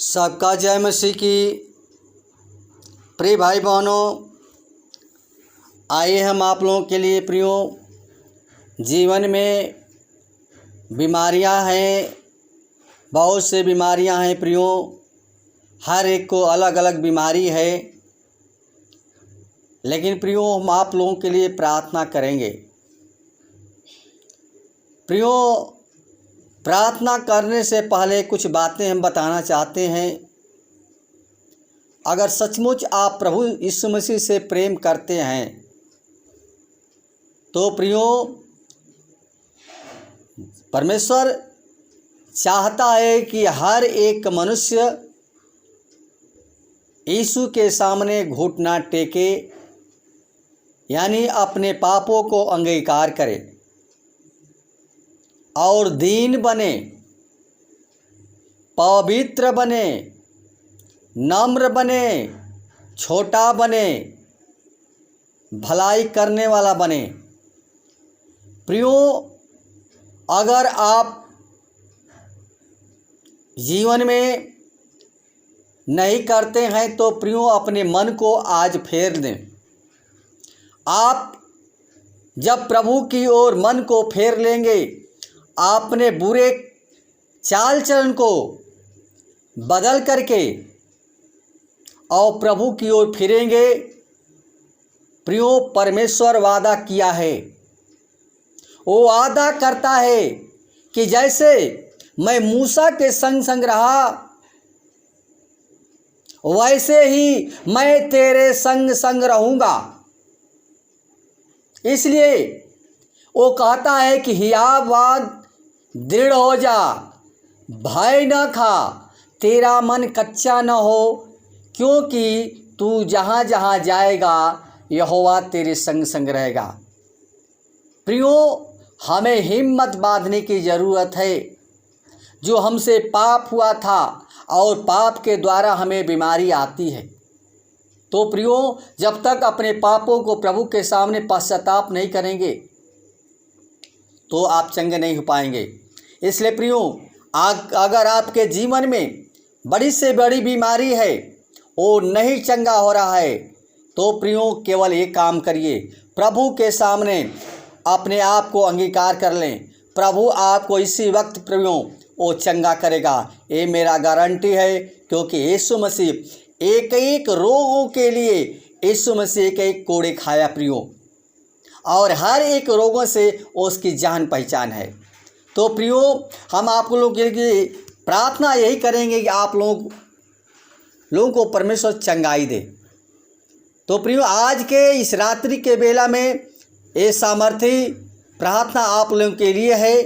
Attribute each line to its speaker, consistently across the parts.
Speaker 1: सबका जय मसीह की। प्रिय भाई बहनों, आइए हम आप लोगों के लिए प्रियो, जीवन में बीमारियां हैं, बहुत से बीमारियां हैं प्रियो, हर एक को अलग अलग बीमारी है। लेकिन प्रियो, हम आप लोगों के लिए प्रार्थना करेंगे। प्रियो, प्रार्थना करने से पहले कुछ बातें हम बताना चाहते हैं। अगर सचमुच आप प्रभु यीशु मसीह से प्रेम करते हैं तो प्रियो, परमेश्वर चाहता है कि हर एक मनुष्य यीशु के सामने घुटना टेके, यानी अपने पापों को अंगीकार करे और दीन बने, पवित्र बने, नम्र बने, छोटा बने, भलाई करने वाला बने। प्रियो, अगर आप जीवन में नहीं करते हैं तो प्रियो, अपने मन को आज फेर दें। आप जब प्रभु की ओर मन को फेर लेंगे, अपने बुरे चाल चलन को बदल करके और प्रभु की ओर फिरेंगे, प्रियो, परमेश्वर वादा किया है। वो वादा करता है कि जैसे मैं मूसा के संग संग रहा, वैसे ही मैं तेरे संग संग रहूँगा। इसलिए वो कहता है कि हियावाद दृढ़ हो जा, भय न खा, तेरा मन कच्चा न हो, क्योंकि तू जहाँ जहाँ जाएगा यहोवा तेरे संग संग रहेगा। प्रियो, हमें हिम्मत बांधने की ज़रूरत है। जो हमसे पाप हुआ था और पाप के द्वारा हमें बीमारी आती है, तो प्रियो, जब तक अपने पापों को प्रभु के सामने पश्चाताप नहीं करेंगे तो आप चंगे नहीं हो पाएंगे। इसलिए प्रियो, अगर आपके जीवन में बड़ी से बड़ी बीमारी है, वो नहीं चंगा हो रहा है, तो प्रियो, केवल एक काम करिए, प्रभु के सामने अपने आप को अंगीकार कर लें। प्रभु आपको इसी वक्त प्रियो वो चंगा करेगा, ये मेरा गारंटी है। क्योंकि यीशु मसीह एक एक रोगों के लिए यीशु मसीह एक एक कोड़े खाया प्रियो, और हर एक रोगों से उसकी जान पहचान है। तो प्रियो, हम आप लोगों के लिए प्रार्थना यही करेंगे कि आप लोगों को परमेश्वर चंगाई दे। तो प्रियो, आज के इस रात्रि के बेला में ये सामर्थी प्रार्थना आप लोगों के लिए है,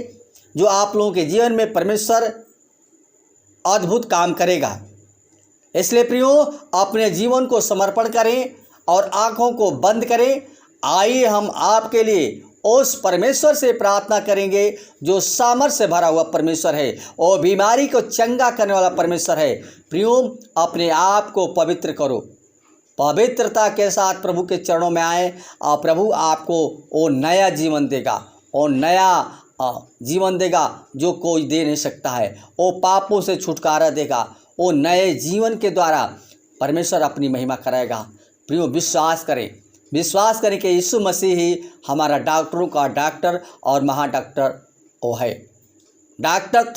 Speaker 1: जो आप लोगों के जीवन में परमेश्वर अद्भुत काम करेगा। इसलिए प्रियो, अपने जीवन को समर्पण करें और आँखों को बंद करें। आइए हम आपके लिए उस परमेश्वर से प्रार्थना करेंगे जो सामर्थ्य से भरा हुआ परमेश्वर है और बीमारी को चंगा करने वाला परमेश्वर है। प्रियो, अपने आप को पवित्र करो, पवित्रता के साथ प्रभु के चरणों में आए और प्रभु आपको वो नया जीवन देगा, और नया जीवन देगा जो कोई दे नहीं सकता है। वो पापों से छुटकारा देगा, वो नए जीवन के द्वारा परमेश्वर अपनी महिमा कराएगा। प्रियो, विश्वास करें कि यीशु मसीह ही हमारा डॉक्टरों का डॉक्टर और महाडॉक्टर वो है। डॉक्टर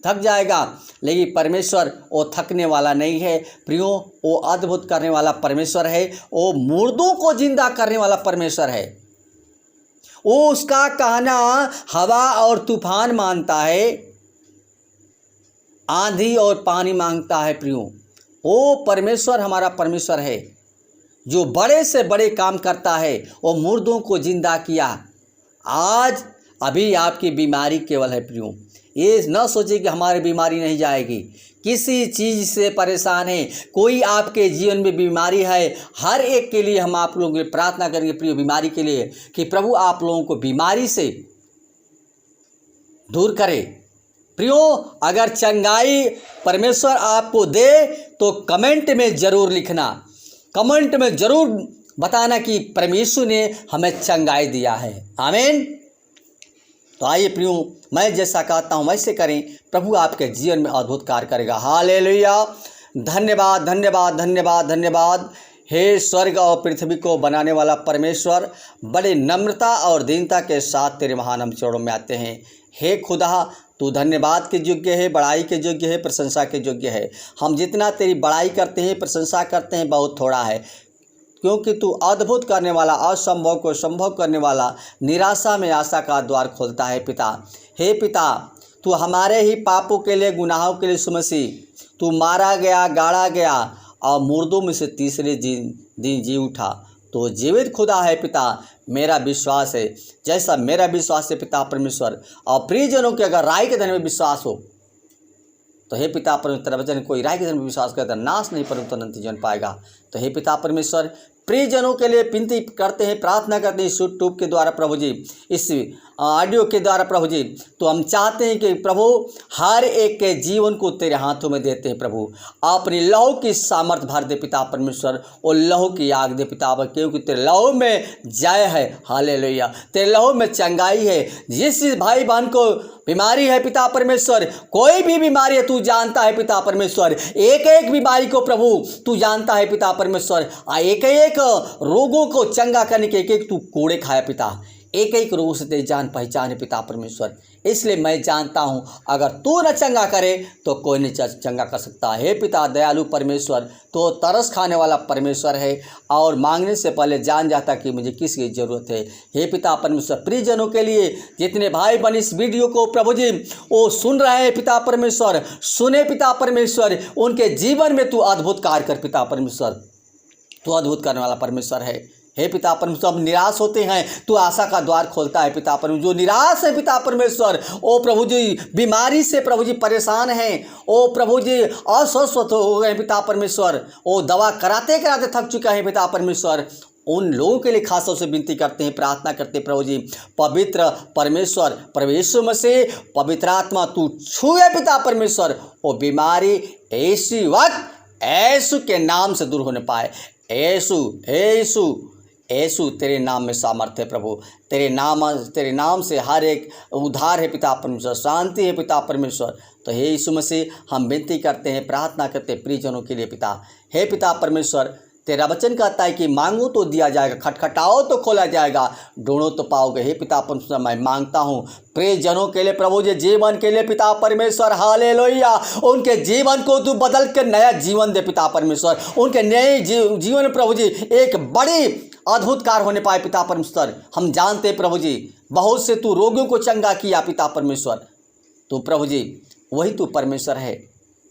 Speaker 1: थक जाएगा, लेकिन परमेश्वर वो थकने वाला नहीं है। प्रियो, वो अद्भुत करने वाला परमेश्वर है, वो मुर्दों को जिंदा करने वाला परमेश्वर है। वो उसका कहना हवा और तूफान मानता है, आंधी और पानी मांगता है। प्रियो, वो परमेश्वर हमारा परमेश्वर है जो बड़े से बड़े काम करता है। वो मुर्दों को जिंदा किया। आज अभी आपकी बीमारी केवल है प्रियो, ये न सोचिए कि हमारी बीमारी नहीं जाएगी। किसी चीज़ से परेशान है, कोई आपके जीवन में बीमारी है, हर एक के लिए हम आप लोगों के लिए प्रार्थना करेंगे प्रियो, बीमारी के लिए, कि प्रभु आप लोगों को बीमारी से दूर करे। प्रियो, अगर चंगाई परमेश्वर आपको दे तो कमेंट में ज़रूर लिखना, कमेंट में ज़रूर बताना कि परमेश्वर ने हमें चंगाई दिया है। आमीन। तो आइए प्रियो, मैं जैसा कहता हूँ वैसे करें, प्रभु आपके जीवन में अद्भुत कार्य करेगा। हालेलुया। धन्यवाद धन्यवाद धन्यवाद धन्यवाद। हे स्वर्ग और पृथ्वी को बनाने वाला परमेश्वर, बड़े नम्रता और दीनता के साथ तेरे महान हम चरणों में आते हैं। हे खुदा, तू धन्यवाद के योग्य है, बड़ाई के योग्य है, प्रशंसा के योग्य है। हम जितना तेरी बड़ाई करते हैं, प्रशंसा करते हैं, बहुत थोड़ा है, क्योंकि तू अद्भुत करने वाला, असंभव को संभव करने वाला, निराशा में आशा का द्वार खोलता है पिता। हे पिता, तू हमारे ही पापों के लिए, गुनाहों के लिए यीशु मसीह तू मारा गया, गाड़ा गया और मुर्दों में से तीसरे दिन जी उठा। तो जीवित खुदा है पिता, मेरा विश्वास है, जैसा मेरा विश्वास है पिता परमेश्वर, और प्रियजनों के अगर राय के धन में विश्वास हो तो हे पिता परमेश्वर, वचन कोई राय के धन में विश्वास करता नाश नहीं परंतु अनंत जीवन पाएगा। तो हे पिता परमेश्वर, प्रियजनों के लिए विनती करते हैं, प्रार्थना करते हैं यूट्यूब के द्वारा प्रभु जी, इस ऑडियो के द्वारा प्रभु जी। तो हम चाहते हैं कि प्रभु हर एक के जीवन को तेरे हाथों में देते हैं प्रभु, अपनी लहू की सामर्थ्य भर दे पिता परमेश्वर, और लहू की आग दे पिता, क्योंकि तेरे लहू में जय है। हालेलुया। तेरे लहू में चंगाई है। जिस भाई बहन को बीमारी है पिता परमेश्वर, कोई भी बीमारी है तू जानता है पिता परमेश्वर, एक एक बीमारी को प्रभु तू जानता है पिता परमेश्वर, एक एक रोगों को चंगा करने के एक एक तू कोड़े खाया पिता, एक एक रोग से तेरी जान पहचान है पिता परमेश्वर। इसलिए मैं जानता हूँ अगर तू न चंगा करे तो कोई नहीं चंगा कर सकता। हे पिता दयालु परमेश्वर, तो तरस खाने वाला परमेश्वर है और मांगने से पहले जान जाता कि मुझे किसकी ज़रूरत है। हे पिता परमेश्वर, प्रियजनों के लिए जितने भाई बहन इस वीडियो को प्रभु जी वो सुन रहे हैं पिता परमेश्वर, सुने पिता परमेश्वर, उनके जीवन में तू अद्भुत कार्य कर पिता परमेश्वर, तू अद्भुत करने वाला परमेश्वर है। हे पिता परमेश्वर, हम निराश होते हैं, तू आशा का द्वार खोलता है पिता परमेश्वर। जो निराश है पिता परमेश्वर, ओ प्रभु जी बीमारी से प्रभु जी परेशान हैं, ओ प्रभु जी अस्वस्थ हो गए पिता परमेश्वर, ओ दवा कराते कराते थक चुका है पिता परमेश्वर, उन लोगों के लिए खास तौर से विनती करते हैं, प्रार्थना करते हैं प्रभु जी, पवित्र परमेश्वर परमेश्वर में से पवित्र आत्मा तू छुए पिता परमेश्वर, वो बीमारी ऐसी वक्त यीशु के नाम से दूर होने पाए। यीशु यीशु तेरे नाम में सामर्थ्य है प्रभु, तेरे नाम से हर एक उद्धार है पिता परमेश्वर, शांति है पिता परमेश्वर। तो हे यीशु मसीह, हम विनती करते हैं, प्रार्थना करते हैं प्रियजनों के लिए पिता। हे पिता परमेश्वर, तेरा वचन कहता है कि मांगो तो दिया जाएगा, खटखटाओ तो खोला जाएगा, ढूंढो तो पाओगे। हे पिता परमेश्वर, मैं मांगता हूँ प्रियजनों के लिए प्रभु जी, जीवन के लिए पिता परमेश्वर, हालेलुया, उनके जीवन को तू बदल कर नया जीवन दे पिता परमेश्वर, उनके नए जीवन में प्रभु जी एक बड़ी अद्भुत कार्य होने पाए पिता परमेश्वर। हम जानते हैं प्रभु जी, बहुत से तू रोगियों को चंगा किया पिता परमेश्वर, तो प्रभु जी वही तू परमेश्वर है,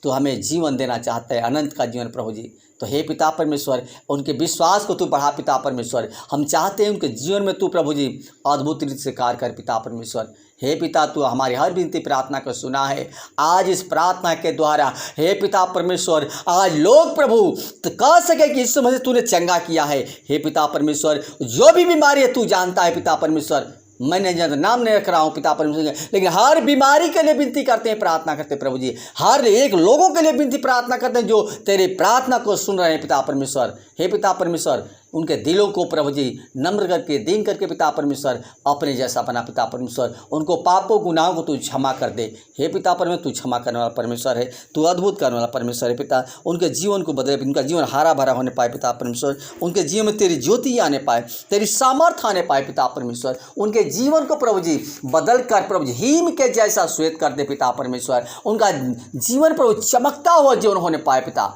Speaker 1: तो हमें जीवन देना चाहता है, अनंत का जीवन प्रभु जी। तो हे पिता परमेश्वर, उनके विश्वास को तू बढ़ा पिता परमेश्वर, हम चाहते हैं उनके जीवन में तू प्रभु जी अद्भुत रीति से कार्य कर पिता परमेश्वर। हे पिता, तू हमारी हर विनती प्रार्थना को सुना है। आज इस प्रार्थना के द्वारा हे पिता परमेश्वर, आज लोग प्रभु तो कह सके कि इस समय तूने चंगा किया है। हे पिता परमेश्वर, जो भी बीमारी है तू जानता है पिता परमेश्वर, मैं नहीं जानता, नाम नहीं रख रहा हूँ पिता परमेश्वर, लेकिन हर बीमारी के लिए विनती करते हैं, प्रार्थना करते हैं प्रभु जी, हर एक लोगों के लिए विनती प्रार्थना करते हैं जो तेरी प्रार्थना को सुन रहे हैं पिता परमेश्वर। हे पिता परमेश्वर, उनके दिलों को प्रभु जी नम्र करके, दीन करके पिता परमेश्वर अपने जैसा बना पिता परमेश्वर, उनको पापों गुनाहों को तू क्षमा कर दे। हे पिता परमेश्वर, तू क्षमा करने वाला परमेश्वर है, तू अद्भुत करने वाला परमेश्वर है पिता। उनके जीवन को बदले, उनका जीवन हरा भरा होने पाए पिता परमेश्वर, उनके जीवन में तेरी ज्योति आने पाए, तेरी सामर्थ्य आने पाए पिता परमेश्वर, उनके जीवन को प्रभु जी बदल कर प्रभु जी हिम के जैसा श्वेत कर दे पिता परमेश्वर, उनका जीवन प्रभु चमकता हुआ जीवन होने पाए पिता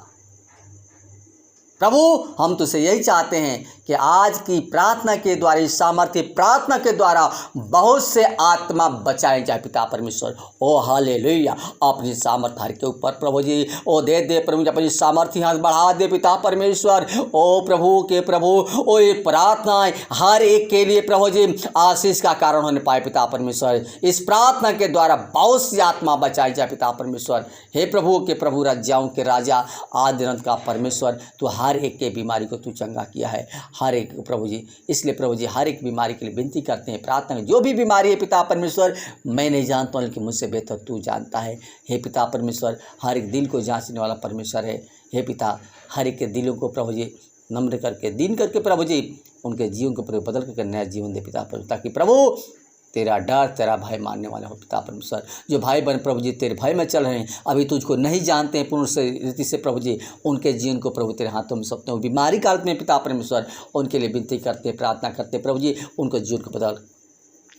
Speaker 1: प्रभु। हम तुझसे यही चाहते हैं कि आज की प्रार्थना के द्वारा, इस सामर्थ्य प्रार्थना के द्वारा बहुत से आत्मा बचाए जाए पिता परमेश्वर। ओ हालेलुया, अपनी सामर्थ्य हर के ऊपर प्रभु जी ओ दे दे प्रभु जी, अपनी सामर्थ्य हाथ बढ़ा दे पिता परमेश्वर। ओ प्रभु के प्रभु, ओ ये प्रार्थना हर एक के लिए प्रभु जी आशीष का कारण होने पाए पिता परमेश्वर। इस प्रार्थना के द्वारा बहुत सी आत्मा बचाई जाए पिता परमेश्वर। हे प्रभु के प्रभु, राजाओं के राजा, आदि अनंत का परमेश्वर, तो हर एक के बीमारी को तू चंगा किया है, हर एक प्रभु जी। इसलिए प्रभु जी हर एक बीमारी के लिए विनती करते हैं, प्रार्थना, जो भी बीमारी है पिता परमेश्वर, मैं नहीं जानता हूँ लेकिन मुझसे बेहतर तू जानता है। हे पिता परमेश्वर, हर एक दिल को जांचने वाला परमेश्वर है। हे पिता, हर एक के दिलों को प्रभु जी नम्र करके, दीन करके प्रभु जी उनके जीवन को प्रभु बदल करके नया जीवन दे पिता परमेश्वर, ताकि प्रभु तेरा डर, तेरा भय मानने वाले हो पिता परमेश्वर। जो भाई बहन प्रभु जी तेरे भय में चल रहे हैं, अभी तुझको नहीं जानते हैं पूर्ण से रीति से प्रभु जी, उनके जीवन को प्रभु तेरे हाथों में सौंपते हैं। बीमारी काल में पिता परमेश्वर उनके लिए विनती करते, प्रार्थना करते प्रभु जी, उनको जीवन को बदल।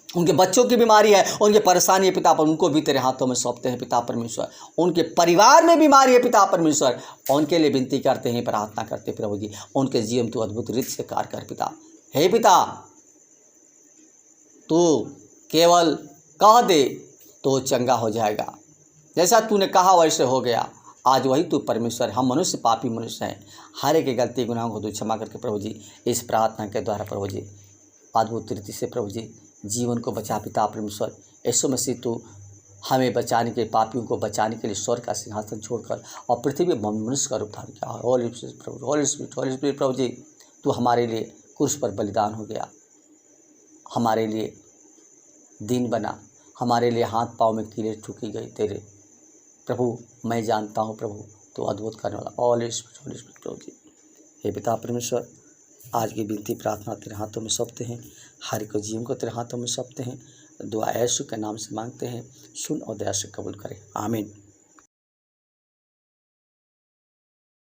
Speaker 1: उनके बच्चों की बीमारी है, उनकी परेशानी है पिता पर, उनको भी तेरे हाथों में सौंपते हैं पिता परमेश्वर। उनके परिवार में बीमारी है पिता परमेश्वर, उनके लिए विनती करते हैं, प्रार्थना करते प्रभु जी, उनके जीवन तू अद्भुत रीति से कार्य कर पिता। हे पिता, तू केवल कह दे तो चंगा हो जाएगा। जैसा तूने कहा वैसे हो गया। आज वही तू परमेश्वर, हम मनुष्य पापी मनुष्य हैं, हर एक गलती गुनाहों को तू क्षमा करके प्रभु जी, इस प्रार्थना के द्वारा प्रभु जी अद्भुत रीति से प्रभु जी जीवन को बचा पिता परमेश्वर। यीशु मसीह तू हमें बचाने के, पापियों को बचाने के लिए स्वर्ग का सिंहासन छोड़कर और पृथ्वी में मनुष्य का रूप धारण किया। होली प्रभु, होली स्पिरिट प्रभु जी, तू हमारे लिए क्रूस पर बलिदान हो गया, हमारे लिए दीन बना, हमारे लिए हाथ पाँव में कीलें ठुकी गई तेरे प्रभु। मैं जानता हूँ प्रभु तो अद्भुत करने वाला। होली स्पिरिट प्रभु जी, हे पिता परमेश्वर, आज की विनती प्रार्थना तेरे हाथों में सौंपते हैं, हर एक जीवन को तेरे हाथों में सौंपते हैं। दुआ यीशु के नाम से मांगते हैं, सुन और दया से कबूल करें, आमीन।